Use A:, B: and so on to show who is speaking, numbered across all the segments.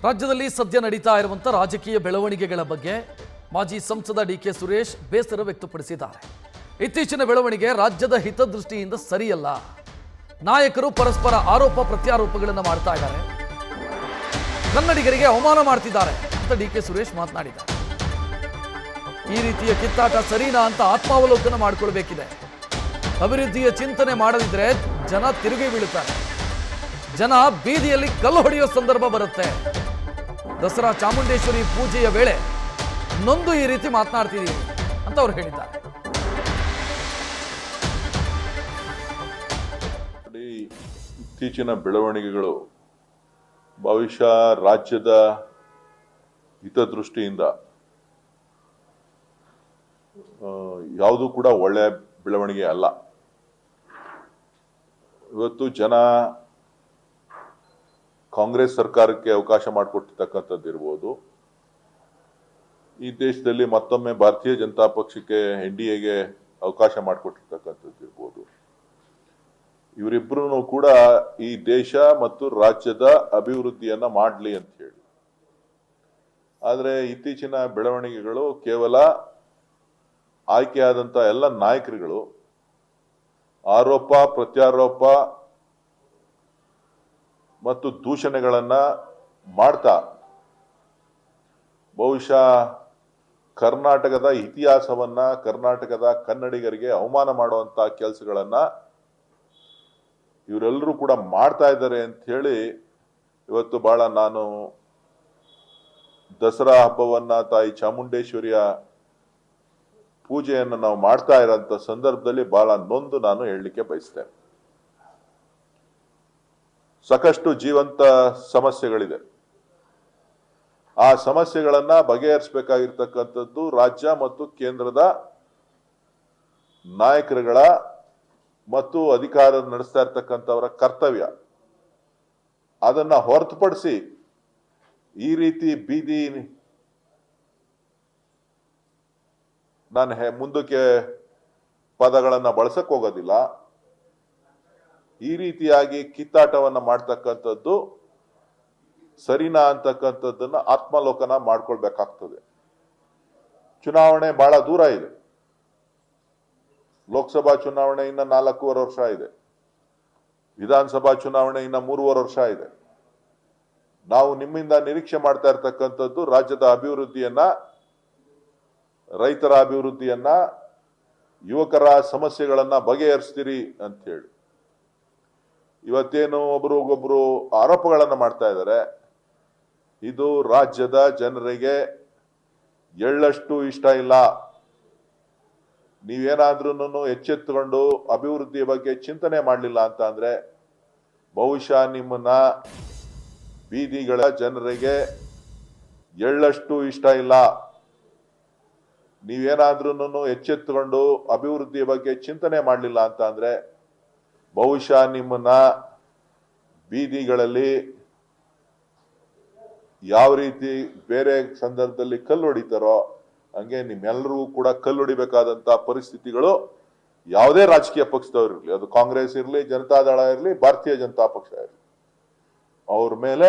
A: ರಾಜ್ಯದಲ್ಲಿ ಸದ್ಯ ನಡೀತಾ ಇರುವಂಥ ರಾಜಕೀಯ ಬೆಳವಣಿಗೆಗಳ ಬಗ್ಗೆ ಮಾಜಿ ಸಂಸದ ಡಿಕೆ ಸುರೇಶ್ ಬೇಸರ ವ್ಯಕ್ತಪಡಿಸಿದ್ದಾರೆ. ಇತ್ತೀಚಿನ ಬೆಳವಣಿಗೆ ರಾಜ್ಯದ ಹಿತದೃಷ್ಟಿಯಿಂದ ಸರಿಯಲ್ಲ. ನಾಯಕರು ಪರಸ್ಪರ ಆರೋಪ ಪ್ರತ್ಯಾರೋಪಗಳನ್ನು ಮಾಡ್ತಾ ಇದ್ದಾರೆ, ಕನ್ನಡಿಗರಿಗೆ ಅವಮಾನ ಮಾಡ್ತಿದ್ದಾರೆ ಅಂತ ಡಿಕೆ ಸುರೇಶ್ ಮಾತನಾಡಿದ್ದಾರೆ. ಈ ರೀತಿಯ ಕಿತ್ತಾಟ ಸರಿನಾ ಅಂತ ಆತ್ಮಾವಲೋಕನ ಮಾಡಿಕೊಳ್ಬೇಕಿದೆ. ಅಭಿವೃದ್ಧಿಯ ಚಿಂತನೆ ಮಾಡದಿದ್ರೆ ಜನ ತಿರುಗಿ ಬೀಳುತ್ತಾರೆ, ಜನ ಬೀದಿಯಲ್ಲಿ ಕಲ್ಲು ಹೊಡೆಯೋ ಸಂದರ್ಭ ಬರುತ್ತೆ. ದಸರಾ ಚಾಮುಂಡೇಶ್ವರಿ ಪೂಜೆಯ ವೇಳೆ ನೊಂದು ಈ ರೀತಿ ಮಾತನಾಡ್ತಿದ್ದೀವಿ ಅಂತ ಅವ್ರು ಹೇಳಿದ್ದಾರೆ.
B: ಇತ್ತೀಚಿನ ಬೆಳವಣಿಗೆಗಳು ಬಹುಶಃ ರಾಜ್ಯದ ಹಿತದೃಷ್ಟಿಯಿಂದ ಯಾವುದೂ ಕೂಡ ಒಳ್ಳೆಯ ಬೆಳವಣಿಗೆ ಅಲ್ಲ. ಇವತ್ತು ಜನ ಕಾಂಗ್ರೆಸ್ ಸರ್ಕಾರಕ್ಕೆ ಅವಕಾಶ ಮಾಡಿಕೊಟ್ಟಿರ್ತಕ್ಕಂಥದ್ದು ಇರ್ಬೋದು, ಈ ದೇಶದಲ್ಲಿ ಮತ್ತೊಮ್ಮೆ ಭಾರತೀಯ ಜನತಾ ಪಕ್ಷಕ್ಕೆ NDAಗೆ ಅವಕಾಶ ಮಾಡಿಕೊಟ್ಟಿರ್ತಕ್ಕಂಥದ್ದು ಇರ್ಬೋದು. ಇವರಿಬ್ಬರೂ ಕೂಡ ಈ ದೇಶ ಮತ್ತು ರಾಜ್ಯದ ಅಭಿವೃದ್ಧಿಯನ್ನ ಮಾಡಲಿ ಅಂತ ಹೇಳಿ. ಆದರೆ ಇತ್ತೀಚಿನ ಬೆಳವಣಿಗೆಗಳು ಕೇವಲ ಆಯ್ಕೆಯಾದಂಥ ಎಲ್ಲ ನಾಯಕರುಗಳು ಆರೋಪ ಪ್ರತ್ಯಾರೋಪ ಮತ್ತು ದೂಷಣೆಗಳನ್ನ ಮಾಡ್ತಾ ಬಹುಶಃ ಕರ್ನಾಟಕದ ಇತಿಹಾಸವನ್ನ, ಕರ್ನಾಟಕದ ಕನ್ನಡಿಗರಿಗೆ ಅವಮಾನ ಮಾಡುವಂತ ಕೆಲಸಗಳನ್ನ ಇವರೆಲ್ಲರೂ ಕೂಡ ಮಾಡ್ತಾ ಇದ್ದಾರೆ ಅಂತ ಹೇಳಿ ಇವತ್ತು ಬಹಳ ನಾನು ದಸರಾ ಹಬ್ಬವನ್ನ, ತಾಯಿ ಚಾಮುಂಡೇಶ್ವರಿಯ ಪೂಜೆಯನ್ನು ನಾವು ಮಾಡ್ತಾ ಇರೋಂಥ ಸಂದರ್ಭದಲ್ಲಿ ಬಹಳ ನೊಂದು ನಾನು ಹೇಳಲಿಕ್ಕೆ ಬಯಸ್ತೇನೆ. ಸಾಕಷ್ಟು ಜೀವಂತ ಸಮಸ್ಯೆಗಳಿದೆ. ಆ ಸಮಸ್ಯೆಗಳನ್ನ ಬಗೆಹರಿಸಬೇಕಾಗಿರ್ತಕ್ಕಂಥದ್ದು ರಾಜ್ಯ ಮತ್ತು ಕೇಂದ್ರದ ನಾಯಕರುಗಳ ಮತ್ತು ಅಧಿಕಾರ ನಡೆಸ್ತಾ ಇರ್ತಕ್ಕಂಥವರ ಕರ್ತವ್ಯ. ಅದನ್ನ ಹೊರತುಪಡಿಸಿ ಈ ರೀತಿ ಬೀದಿ ನಾನು ಮುಂದಕ್ಕೆ ಪದಗಳನ್ನ ಬಳಸಕ್ ಹೋಗೋದಿಲ್ಲ. ಈ ರೀತಿಯಾಗಿ ಕಿತ್ತಾಟವನ್ನ ಮಾಡ್ತಕ್ಕಂಥದ್ದು ಸರಿನಾ ಅಂತಕ್ಕಂಥದ್ದನ್ನ ಆತ್ಮಾವಲೋಕನ ಮಾಡ್ಕೊಳ್ಬೇಕಾಗ್ತದೆ. ಚುನಾವಣೆ ಬಹಳ ದೂರ ಇದೆ. ಲೋಕಸಭಾ ಚುನಾವಣೆ ಇನ್ನ 4.5 ವರ್ಷ ಇದೆ. ವಿಧಾನಸಭಾ ಚುನಾವಣೆ ಇನ್ನ 3.5 ವರ್ಷ ಇದೆ. ನಾವು ನಿಮ್ಮಿಂದ ನಿರೀಕ್ಷೆ ಮಾಡ್ತಾ ಇರ್ತಕ್ಕಂಥದ್ದು ರಾಜ್ಯದ ಅಭಿವೃದ್ಧಿಯನ್ನ, ರೈತರ ಅಭಿವೃದ್ಧಿಯನ್ನ, ಯುವಕರ ಸಮಸ್ಯೆಗಳನ್ನ ಬಗೆಹರಿಸ್ತೀರಿ ಅಂತ ಹೇಳಿ. ಇವತ್ತೇನು ಒಬ್ರಿಗೊಬ್ರು ಆರೋಪಗಳನ್ನ ಮಾಡ್ತಾ ಇದ್ದಾರೆ. ಇದು ರಾಜ್ಯದ ಜನರಿಗೆ ಎಳ್ಳಷ್ಟು ಇಷ್ಟ ಇಲ್ಲ. ನೀವೇನಾದ್ರೂ ಎಚ್ಚೆತ್ತುಕೊಂಡು ಅಭಿವೃದ್ಧಿಯ ಬಗ್ಗೆ ಚಿಂತನೆ ಮಾಡಲಿಲ್ಲ ಅಂತ ಅಂದ್ರೆ ಬಹುಶಃ ನಿಮ್ಮನ್ನ ಬೀದಿಗಳ ಜನರಿಗೆ ಎಳ್ಳಷ್ಟು ಇಷ್ಟ ಇಲ್ಲ. ನೀವೇನಾದ್ರೂ ಎಚ್ಚೆತ್ತುಕೊಂಡು ಅಭಿವೃದ್ಧಿಯ ಬಗ್ಗೆ ಚಿಂತನೆ ಮಾಡಲಿಲ್ಲ ಅಂತ ಅಂದ್ರೆ ಬಹುಶಃ ನಿಮ್ಮನ್ನ ಬೀದಿಗಳಲ್ಲಿ ಯಾವ ರೀತಿ ಬೇರೆ ಸಂದರ್ಭದಲ್ಲಿ ಕಲ್ಲು ಹೊಡಿತಾರೋ ಹಂಗೆ ನಿಮ್ಮೆಲ್ಲರಿಗೂ ಕೂಡ ಕಲ್ಲು ಹೊಡಿಬೇಕಾದಂತ ಪರಿಸ್ಥಿತಿಗಳು ಯಾವುದೇ ರಾಜಕೀಯ ಪಕ್ಷದವ್ರು ಇರಲಿ, ಅದು ಕಾಂಗ್ರೆಸ್ ಇರಲಿ, ಜನತಾದಳ ಇರಲಿ, ಭಾರತೀಯ ಜನತಾ ಪಕ್ಷ ಇರಲಿ, ಅವ್ರ ಮೇಲೆ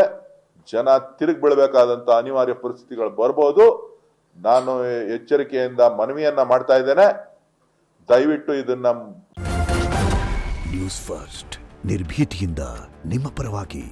B: ಜನ ತಿರುಗಿ ಬೀಳಬೇಕಾದಂತ ಅನಿವಾರ್ಯ ಪರಿಸ್ಥಿತಿಗಳು ಬರ್ಬೋದು. ನಾನು ಎಚ್ಚರಿಕೆಯಿಂದ ಮನವಿಯನ್ನ ಮಾಡ್ತಾ ಇದ್ದೇನೆ. ದಯವಿಟ್ಟು ಇದನ್ನ
C: ನ್ಯೂಸ್ ಫಸ್ಟ್ ನಿರ್ಭೀತಿಯಿಂದ ನಿಮ್ಮ ಪರವಾಗಿ.